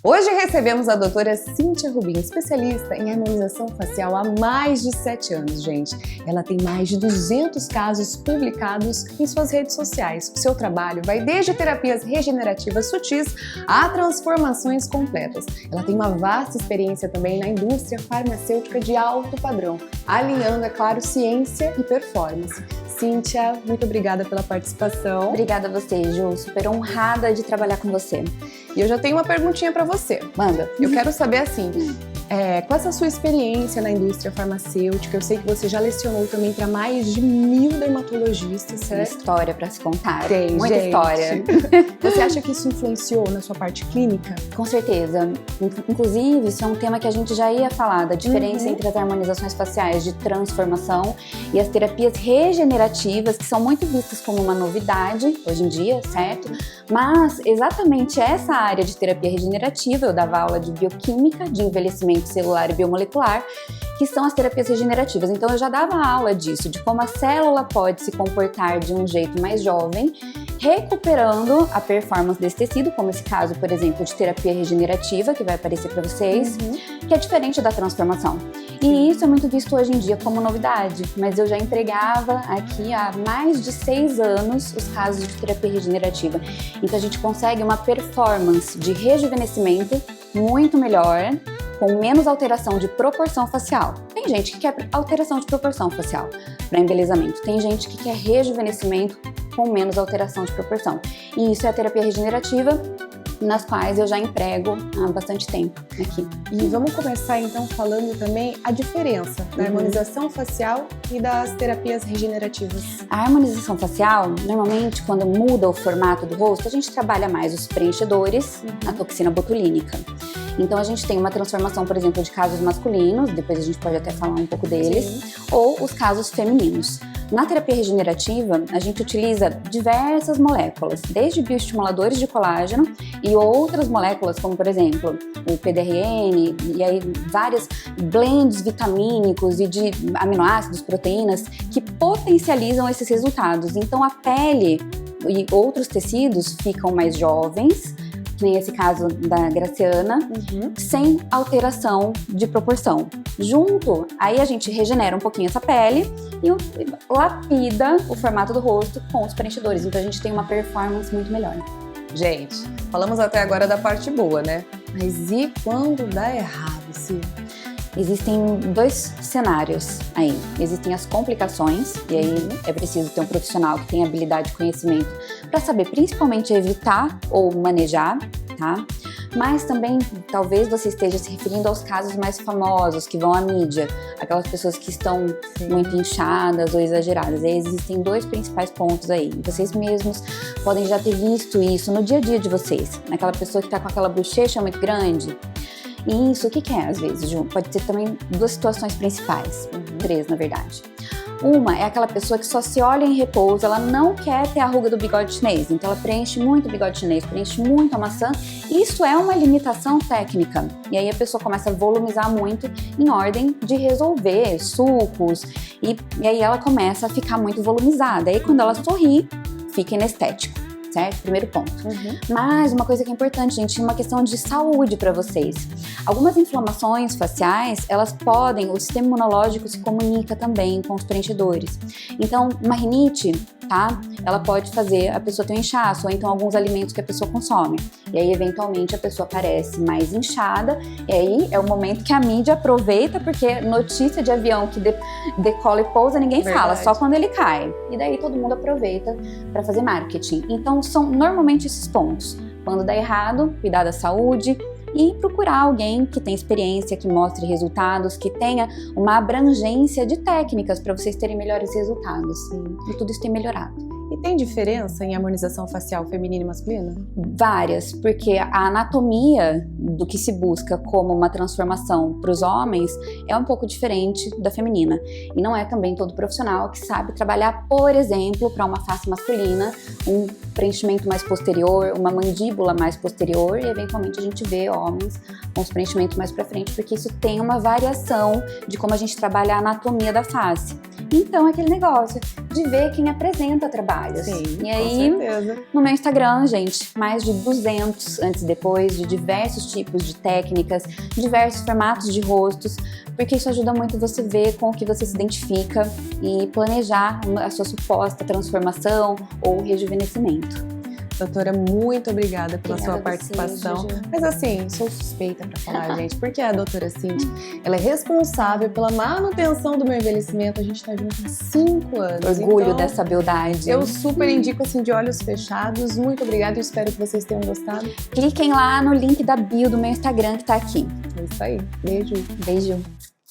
Hoje recebemos a doutora Cíntia Rubim, especialista em harmonização facial há mais de 7 anos, gente. Ela tem mais de 200 casos publicados em suas redes sociais. O seu trabalho vai desde terapias regenerativas sutis a transformações completas. Ela tem uma vasta experiência também na indústria farmacêutica de alto padrão, alinhando, é claro, ciência e performance. Cíntia, muito obrigada pela participação. Obrigada a você, Ju. Super honrada de trabalhar com você. E eu já tenho uma perguntinha para você. Manda. Eu quero saber assim, qual é a sua experiência na indústria farmacêutica? Eu sei que você já lecionou também para mais de 1000 dermatologistas, certo? Tem história para se contar. Tem, muita gente. História. Você acha que isso influenciou na sua parte clínica? Com certeza. Inclusive, isso é um tema que a gente já ia falar, da diferença entre as harmonizações faciais de transformação e as terapias regenerativas, que são muito vistas como uma novidade hoje em dia, certo? Mas exatamente essa área de terapia regenerativa, eu dava aula de bioquímica, de envelhecimento celular e biomolecular, que são as terapias regenerativas. Então eu já dava aula disso, de como a célula pode se comportar de um jeito mais jovem, recuperando a performance desse tecido, como esse caso, por exemplo, de terapia regenerativa, que vai aparecer para vocês, que é diferente da transformação. E isso é muito visto hoje em dia como novidade, mas eu já empregava aqui há mais de 6 anos os casos de terapia regenerativa. Então a gente consegue uma performance de rejuvenescimento muito melhor, com menos alteração de proporção facial. Tem gente que quer alteração de proporção facial para embelezamento, tem gente que quer rejuvenescimento com menos alteração de proporção. E isso é a terapia regenerativa, nas quais eu já emprego há bastante tempo aqui. E vamos começar então falando também a diferença da harmonização facial e das terapias regenerativas. A harmonização facial, normalmente quando muda o formato do rosto, a gente trabalha mais os preenchedores, a toxina botulínica. Então a gente tem uma transformação, por exemplo, de casos masculinos, depois a gente pode até falar um pouco deles, ou os casos femininos. Na terapia regenerativa, a gente utiliza diversas moléculas, desde bioestimuladores de colágeno e outras moléculas, como por exemplo o PDRN, e aí vários blends vitamínicos e de aminoácidos, proteínas, que potencializam esses resultados. Então a pele e outros tecidos ficam mais jovens, que nem esse caso da Graciana, sem alteração de proporção. Junto, aí a gente regenera um pouquinho essa pele e lapida o formato do rosto com os preenchedores. Então a gente tem uma performance muito melhor. Gente, falamos até agora da parte boa, né? Mas e quando dá errado, Sil? Existem 2 cenários aí. Existem as complicações, e aí é preciso ter um profissional que tenha habilidade e conhecimento para saber principalmente evitar ou manejar, tá? Mas também, talvez você esteja se referindo aos casos mais famosos, que vão à mídia, aquelas pessoas que estão muito inchadas ou exageradas. E aí existem 2 principais pontos aí. Vocês mesmos podem já ter visto isso no dia a dia de vocês. Aquela pessoa que está com aquela bochecha muito grande. E isso, o que é às vezes, Ju? Pode ter também 2 situações principais, 3 na verdade. Uma é aquela pessoa que só se olha em repouso, ela não quer ter a ruga do bigode chinês, então ela preenche muito o bigode chinês, preenche muito a maçã. Isso é uma limitação técnica. E aí a pessoa começa a volumizar muito em ordem de resolver sucos, e aí ela começa a ficar muito volumizada. Aí quando ela sorri, fica inestético. Certo? Primeiro ponto. Mas uma coisa que é importante, gente, uma questão de saúde para vocês. Algumas inflamações faciais, elas podem, o sistema imunológico se comunica também com os preenchedores. Então, uma rinite, tá? Ela pode fazer a pessoa ter um inchaço, ou então alguns alimentos que a pessoa consome. E aí, eventualmente, a pessoa aparece mais inchada, e aí é o momento que a mídia aproveita, porque notícia de avião que decola e pousa, ninguém fala, só quando ele cai. E daí todo mundo aproveita para fazer marketing. Então, são normalmente esses pontos. Quando dá errado, cuidar da saúde e procurar alguém que tenha experiência, que mostre resultados, que tenha uma abrangência de técnicas para vocês terem melhores resultados. E tudo isso tem melhorado. E tem diferença em harmonização facial feminina e masculina? Várias, porque a anatomia do que se busca como uma transformação para os homens é um pouco diferente da feminina. E não é também todo profissional que sabe trabalhar, por exemplo, para uma face masculina, um preenchimento mais posterior, uma mandíbula mais posterior e eventualmente a gente vê homens com os preenchimentos mais para frente, porque isso tem uma variação de como a gente trabalha a anatomia da face. Então, é aquele negócio de ver quem apresenta trabalhos. Sim, e aí, com certeza. no meu Instagram, gente, mais de 200 antes e depois, de diversos tipos de técnicas, diversos formatos de rostos, porque isso ajuda muito você ver com o que você se identifica e planejar a sua suposta transformação ou rejuvenescimento. Doutora, muito obrigada pela sua Obrigada a você, participação. Juju. Mas assim, sou suspeita pra falar, gente, porque a doutora Cíntia, ela é responsável pela manutenção do meu envelhecimento. A gente tá junto há 5 anos. Orgulho então, dessa beldade. Eu super indico, assim, de olhos fechados. Muito obrigada e espero que vocês tenham gostado. Cliquem lá no link da bio do meu Instagram que tá aqui. É isso aí. Beijo. Beijo.